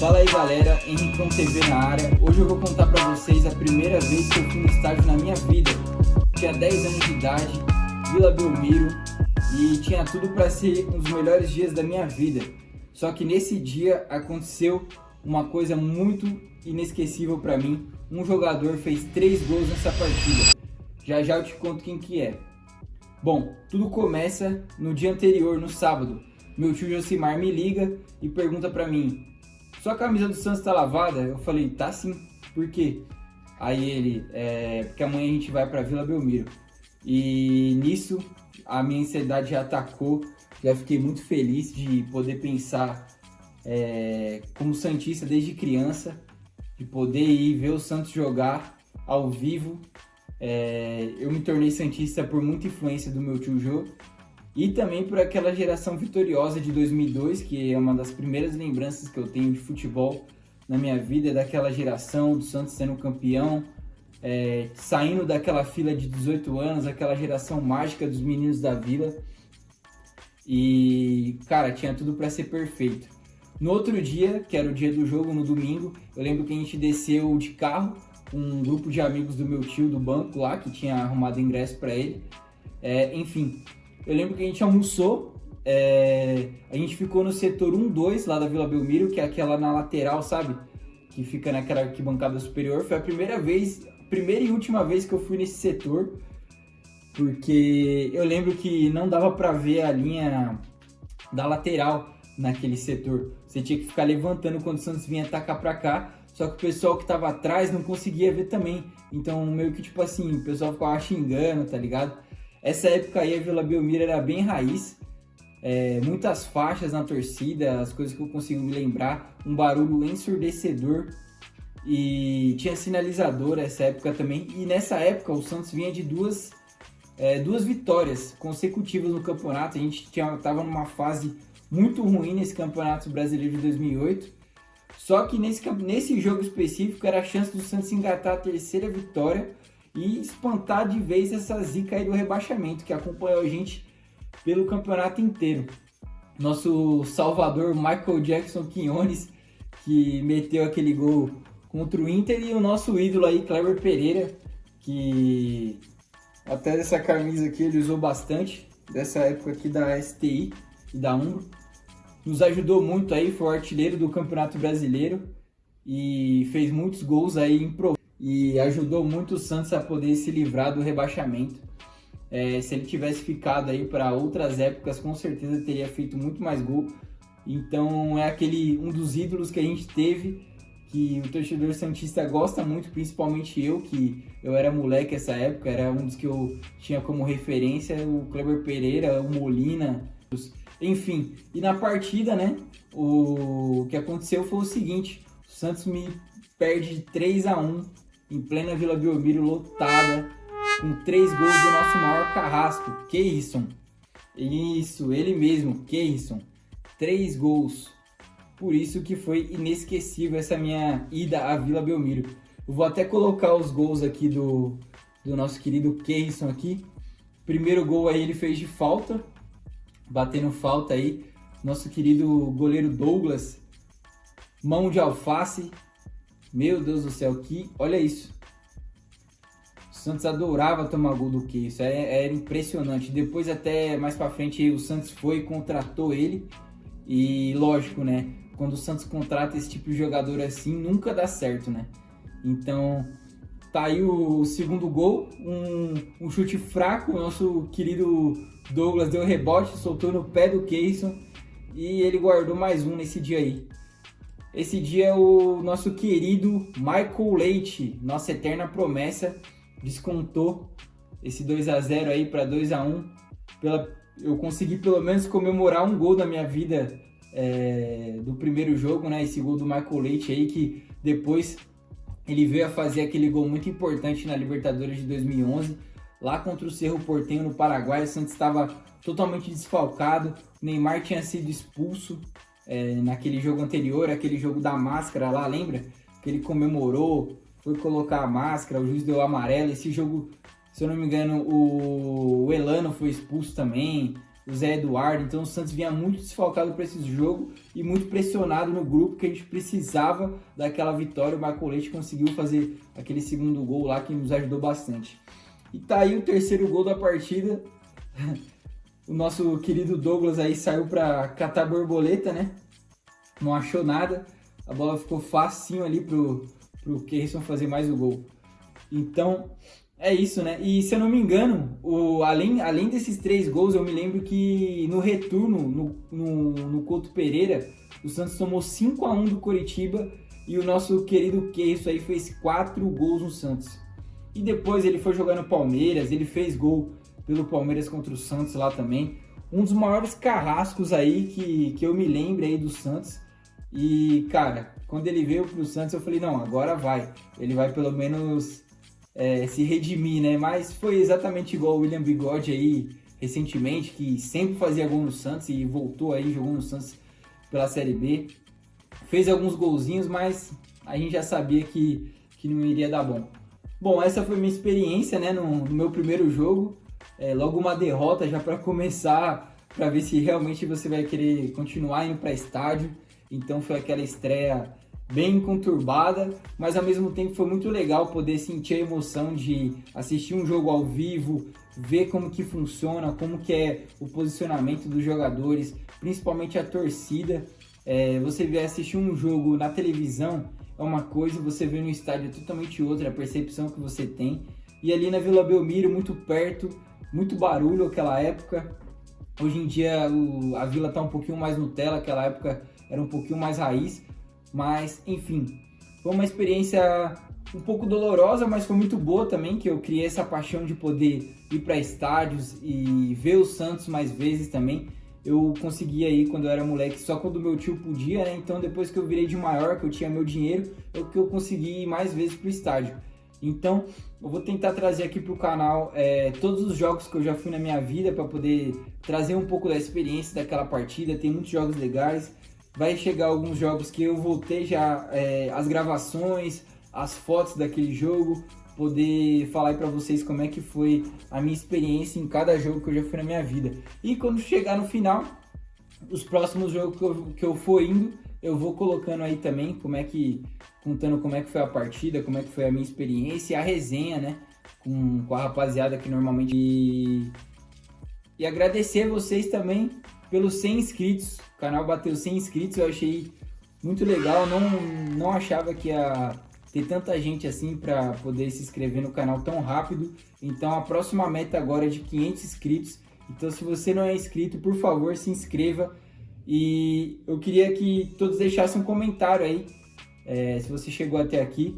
Fala aí galera, Henricão TV na área. Hoje eu vou contar pra vocês a primeira vez que eu fui no estádio na minha vida. Tinha 10 anos de idade, Vila Belmiro, e tinha tudo pra ser um dos melhores dias da minha vida. Só que nesse dia aconteceu uma coisa muito inesquecível pra mim. Um jogador fez 3 gols nessa partida. Já já eu te conto quem que é. Bom, tudo começa no dia anterior, no sábado. Meu tio Josimar me liga e pergunta pra mim: sua camisa do Santos tá lavada? Eu falei: tá sim. Por quê? Aí ele: porque amanhã a gente vai pra Vila Belmiro. E nisso a minha ansiedade já atacou. Já fiquei muito feliz de poder pensar como santista desde criança, de poder ir ver o Santos jogar ao vivo. Eu me tornei santista por muita influência do meu tio Jô e também por aquela geração vitoriosa de 2002, que é uma das primeiras lembranças que eu tenho de futebol na minha vida, daquela geração do Santos sendo campeão, saindo daquela fila de 18 anos, aquela geração mágica dos meninos da Vila. E, cara, tinha tudo para ser perfeito. No outro dia, que era o dia do jogo, no domingo, eu lembro que a gente desceu de carro, um grupo de amigos do meu tio do banco lá, que tinha arrumado ingresso para ele. Enfim, eu lembro que a gente almoçou, a gente ficou no setor 1-2 lá da Vila Belmiro, que é aquela na lateral, sabe? Que fica naquela arquibancada superior. Foi a primeira e última vez que eu fui nesse setor, porque eu lembro que não dava para ver a linha da lateral naquele setor. Você tinha que ficar levantando quando o Santos vinha atacar para cá, só que o pessoal que tava atrás não conseguia ver também. Então meio que tipo assim, o pessoal ficava xingando, tá ligado? Essa época aí a Vila Belmiro era bem raiz, muitas faixas na torcida, as coisas que eu consigo me lembrar, um barulho ensurdecedor, e tinha sinalizador essa época também. E nessa época o Santos vinha de duas vitórias consecutivas no campeonato. A gente tava numa fase muito ruim nesse campeonato brasileiro de 2008. Só que nesse jogo específico era a chance do Santos engatar a terceira vitória e espantar de vez essa zica aí do rebaixamento que acompanhou a gente pelo campeonato inteiro. Nosso salvador Michael Jackson Quinones, que meteu aquele gol contra o Inter, e o nosso ídolo aí, Kleber Pereira, que até dessa camisa aqui ele usou bastante, dessa época aqui da STI e da Umbro. Nos ajudou muito aí, foi o artilheiro do Campeonato Brasileiro e fez muitos gols aí e ajudou muito o Santos a poder se livrar do rebaixamento. Se ele tivesse ficado aí para outras épocas, com certeza teria feito muito mais gol. Então é um dos ídolos que a gente teve, que o torcedor santista gosta muito, principalmente eu, que eu era moleque essa época, era um dos que eu tinha como referência, o Kleber Pereira, o Molina, enfim. E na partida, né, o que aconteceu foi o seguinte: o Santos me perde de 3-1 em plena Vila Belmiro lotada, com 3 gols do nosso maior carrasco, Keirson. Isso, ele mesmo, Keirson. 3 gols. Por isso que foi inesquecível essa minha ida à Vila Belmiro. Eu vou até colocar os gols aqui do nosso querido Keirson aqui. Primeiro gol aí ele fez de falta, batendo falta aí. Nosso querido goleiro Douglas, mão de alface. Meu Deus do céu, olha isso. O Santos adorava tomar gol do Keirson, era impressionante. Depois, até mais pra frente, o Santos foi e contratou ele. E lógico, né? Quando o Santos contrata esse tipo de jogador assim, nunca dá certo, né? Então, tá aí o segundo gol, um chute fraco. O nosso querido Douglas deu rebote, soltou no pé do Keirson e ele guardou mais um nesse dia aí. Esse dia o nosso querido Michael Leite, nossa eterna promessa, descontou esse 2-0 aí para 2-1. Eu consegui pelo menos comemorar um gol da minha vida do primeiro jogo, né? Esse gol do Michael Leite aí, que depois ele veio a fazer aquele gol muito importante na Libertadores de 2011, lá contra o Cerro Porteño no Paraguai. O Santos estava totalmente desfalcado, o Neymar tinha sido expulso naquele jogo anterior, aquele jogo da máscara lá, lembra? Que ele comemorou, foi colocar a máscara, o juiz deu amarelo. Esse jogo, se eu não me engano, o Elano foi expulso também. o Zé Eduardo, então o Santos vinha muito desfalcado para esse jogo e muito pressionado no grupo, que a gente precisava daquela vitória. O Marco Leite conseguiu fazer aquele segundo gol lá que nos ajudou bastante. E tá aí o terceiro gol da partida. O nosso querido Douglas aí saiu para catar borboleta, né? Não achou nada. A bola ficou facinho ali pro Keirson fazer mais o gol. Então, é isso, né? E se eu não me engano, além desses 3 gols, eu me lembro que no retorno, no Couto Pereira, o Santos tomou 5-1 do Coritiba e o nosso querido Keirson aí fez 4 gols no Santos. E depois ele foi jogar no Palmeiras, ele fez gol pelo Palmeiras contra o Santos lá também. Um dos maiores carrascos aí que eu me lembro aí do Santos. E, cara, quando ele veio pro Santos, eu falei, não, agora vai. Ele vai pelo menos se redimir, né? Mas foi exatamente igual o William Bigode aí, recentemente, que sempre fazia gol no Santos e voltou aí, jogou no Santos pela Série B. Fez alguns golzinhos, mas a gente já sabia que não iria dar bom. Bom, essa foi minha experiência, né, no meu primeiro jogo. Logo uma derrota já para começar, para ver se realmente você vai querer continuar indo para estádio. Então foi aquela estreia bem conturbada, mas ao mesmo tempo foi muito legal poder sentir a emoção de assistir um jogo ao vivo, ver como que funciona, como que é o posicionamento dos jogadores, principalmente a torcida. Você vê assistir um jogo na televisão é uma coisa, você vê no estádio é totalmente outra, a percepção que você tem. E ali na Vila Belmiro, muito perto, muito barulho aquela época. Hoje em dia a Vila está um pouquinho mais Nutella, aquela época era um pouquinho mais raiz. Mas, enfim, foi uma experiência um pouco dolorosa, mas foi muito boa também, que eu criei essa paixão de poder ir para estádios e ver o Santos mais vezes também. Eu conseguia ir quando eu era moleque, só quando meu tio podia, né? Então depois que eu virei de maior, que eu tinha meu dinheiro, eu consegui ir mais vezes pro estádio. Então eu vou tentar trazer aqui pro canal todos os jogos que eu já fui na minha vida, para poder trazer um pouco da experiência daquela partida. Tem muitos jogos legais. Vai chegar alguns jogos que eu vou ter já as gravações, as fotos daquele jogo, poder falar aí pra vocês como é que foi a minha experiência em cada jogo que eu já fui na minha vida. E quando chegar no final, os próximos jogos que eu for indo, eu vou colocando aí também contando como é que foi a partida, como é que foi a minha experiência e a resenha, né, com a rapaziada que normalmente... E agradecer vocês também pelos 100 inscritos. O canal bateu 100 inscritos, eu achei muito legal. Não achava que ia ter tanta gente assim para poder se inscrever no canal tão rápido. Então a próxima meta agora é de 500 inscritos. Então se você não é inscrito, por favor, se inscreva. E eu queria que todos deixassem um comentário aí, se você chegou até aqui.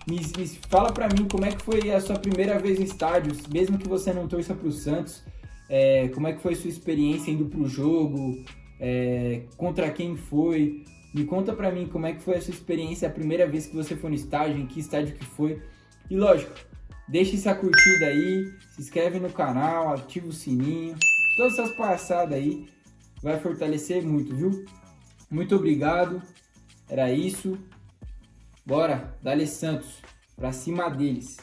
Me fala para mim como é que foi a sua primeira vez no estádio, mesmo que você não torça para o Santos. Como é que foi a sua experiência indo pro jogo, contra quem foi. Me conta pra mim como é que foi a sua experiência, a primeira vez que você foi no estádio, em que estádio que foi. E lógico, deixa essa curtida aí, se inscreve no canal, ativa o sininho, todas essas palhaçadas aí, vai fortalecer muito, viu? Muito obrigado, era isso. Bora, Dale Santos, pra cima deles.